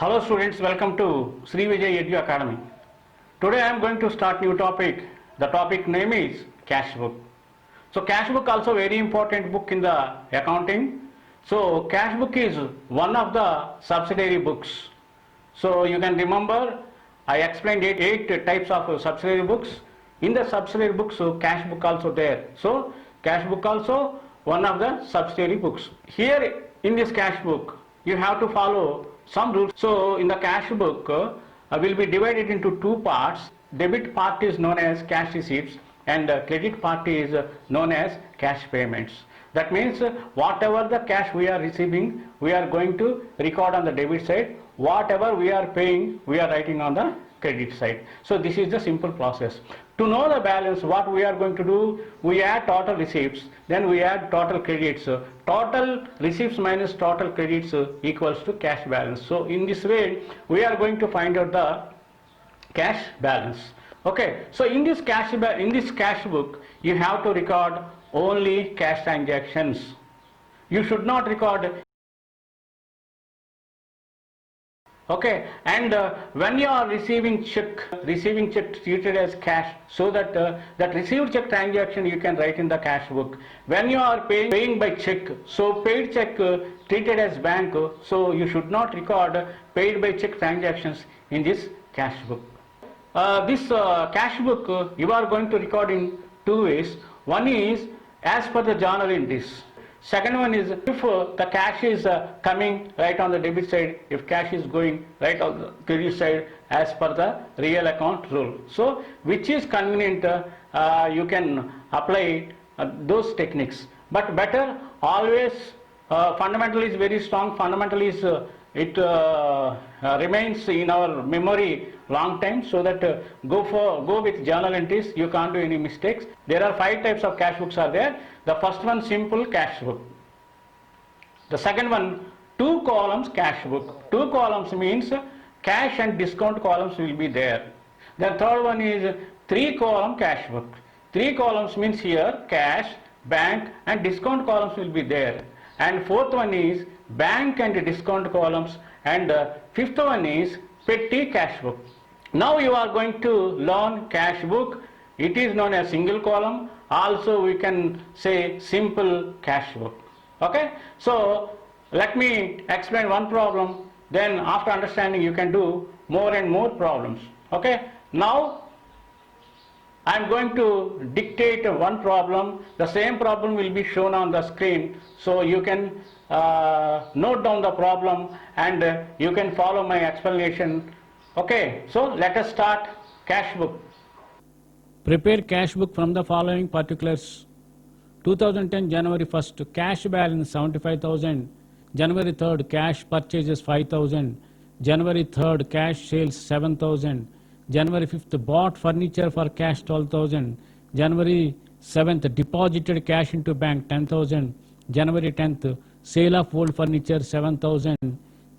Hello students, welcome to Sri Vijay Edu Academy. Today I am going to start new topic. The topic name is cash book. So cash book also very important book in the accounting. So cash book is one of the subsidiary books. So you can remember I explained eight types of subsidiary books. In the subsidiary books, so cash book also there. So cash book also one of the subsidiary books. Here in this cash book, you have to follow some rules. So in the cash book will be divided into two parts. Debit part is known as cash receipts and credit part is known as cash payments. That means whatever the cash we are receiving, we are going to record on the debit side. Whatever we are paying, we are writing on the credit side. So this is the simple process. To know the balance, what we are going to do, we add total receipts, then we add total credits. Total receipts minus total credits equals to cash balance. So in this way, we are going to find out the cash balance. Okay, so in this cash book, you have to record only cash transactions. You should not record. Okay, and when you are receiving check treated as cash, so that that received check transaction you can write in the cash book. When you are paying by check, so paid check treated as bank, so you should not record paid by check transactions in this cash book. This cash book you are going to record in two ways. One is as per the journal entries. Second one is if the cash is coming right on the debit side, if cash is going right on the credit side as per the real account rule. So which is convenient, you can apply those techniques. But better always, fundamental is very strong. Fundamental is it remains in our memory long time, so that go with journal entries. You can't do any mistakes. There are 5 types of cash books are there. The first one, simple cash book. The second one, 2 columns cash book. 2 columns means cash and discount columns will be there. The third one is 3 column cash book. 3 columns means here cash, bank and discount columns will be there. And fourth one is bank and discount columns, and fifth one is petty cash book. Now you are going to learn cash book. It is known as single column. Also we can say simple cash book. Okay, so let me explain one problem, then after understanding you can do more and more problems. Okay, now I am going to dictate one problem. The same problem will be shown on the screen, so you can note down the problem and you can follow my explanation. Okay, so let us start cash book. Prepare cash book from the following particulars. 2010 January 1st, cash balance 75,000. January 3rd, cash purchases 5,000. January 3rd, cash sales 7,000. January 5th, bought furniture for cash 12,000. January 7th, deposited cash into bank 10,000. January 10th, sale of old furniture 7,000.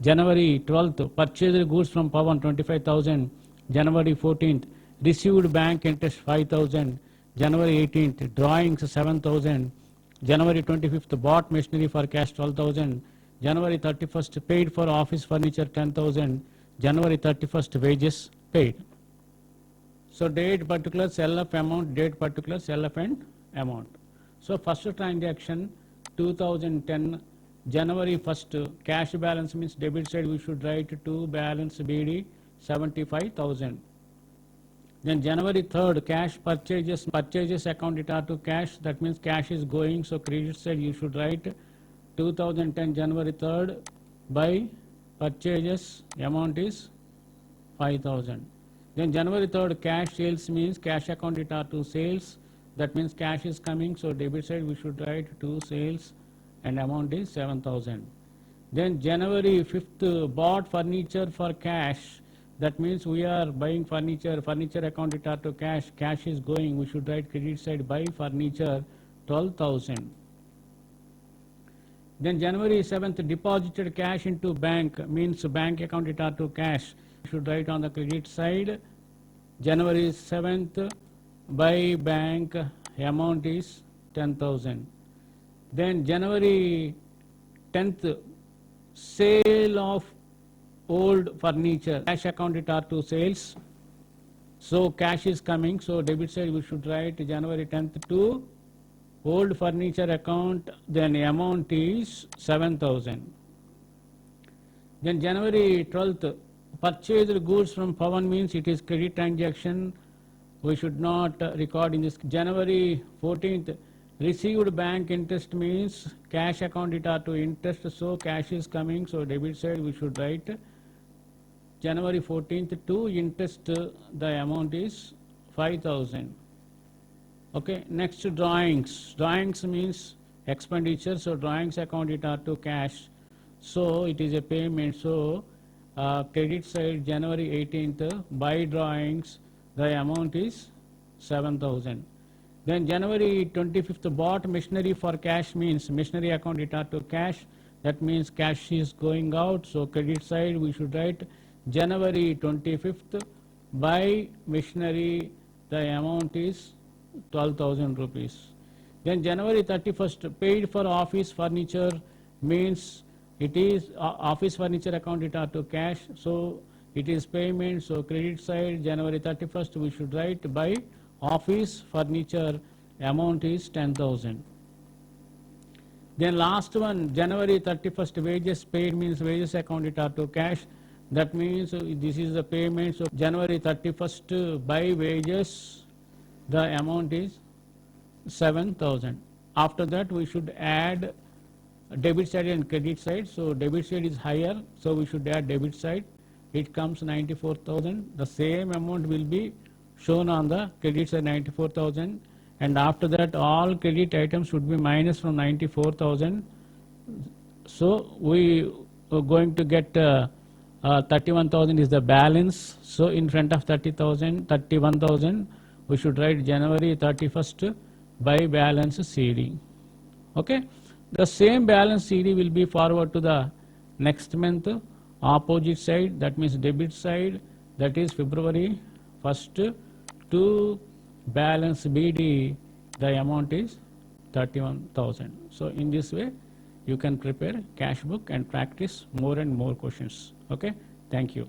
January 12th, purchased goods from Pawan 25,000. January 14th, received bank interest 5,000. January 18th, drawings 7,000. January 25th, bought machinery for cash 12,000. January 31st, paid for office furniture 10,000. January 31st, wages paid. So date particulars, LF amount, date particulars, LF and amount. So first transaction 2010 January 1st, cash balance means debit side we should write to balance BD 75,000. Then January 3rd, cash purchases account it are to cash, that means cash is going, so credit side you should write 2010 January 3rd by purchases amount is 5,000. Then January 3rd, cash sales means cash account it are to sales, that means cash is coming, so debit side we should write to sales and amount is 7,000. Then January 5th, bought furniture for cash, that means we are buying furniture account it are to cash, cash is going, we should write credit side buy furniture 12,000. Then January 7th, deposited cash into bank means bank account it are to cash, we should write on the credit side. January 7th, by bank amount is 10,000. Then January 10th, sale of old furniture, cash account it are to sales. So cash is coming, so debit side we should write January 10th to old furniture account, then amount is 7,000. Then January 12th, purchased goods from Pawan means it is credit transaction. We should not record in this. January 14th, received bank interest means cash account it are to interest, so cash is coming, so debit side we should write January 14th to interest, the amount is 5,000. Okay, next drawings. Drawings means expenditure, so drawings account it are to cash, so it is a payment, so credit side January 18th, buy drawings, the amount is 7,000. Then January 25th, bought machinery for cash means machinery account it are to cash, that means cash is going out, so credit side we should write January 25th, buy machinery, the amount is 12,000 rupees. Then January 31st, paid for office furniture means it is office furniture account it are to cash, so it is payment, so credit side January 31st we should write buy office furniture, amount is 10,000. Then last one, January 31st, wages paid means wages account it are to cash, that means this is the payment, so January 31st by wages, the amount is 7,000. After that we should add debit side and credit side, so debit side is higher, so we should add debit side, it comes 94,000. The same amount will be shown on the credit side 94,000, and after that all credit items should be minus from 94,000, so we are going to get 31,000 is the balance, so in front of 31,000 we should write January 31st by balance CD. Okay, the same balance CD will be forward to the next month opposite side, that means debit side, that is February 1st to balance BD, the amount is 31,000. So in this way you can prepare cash book and practice more and more questions. Okay, thank you.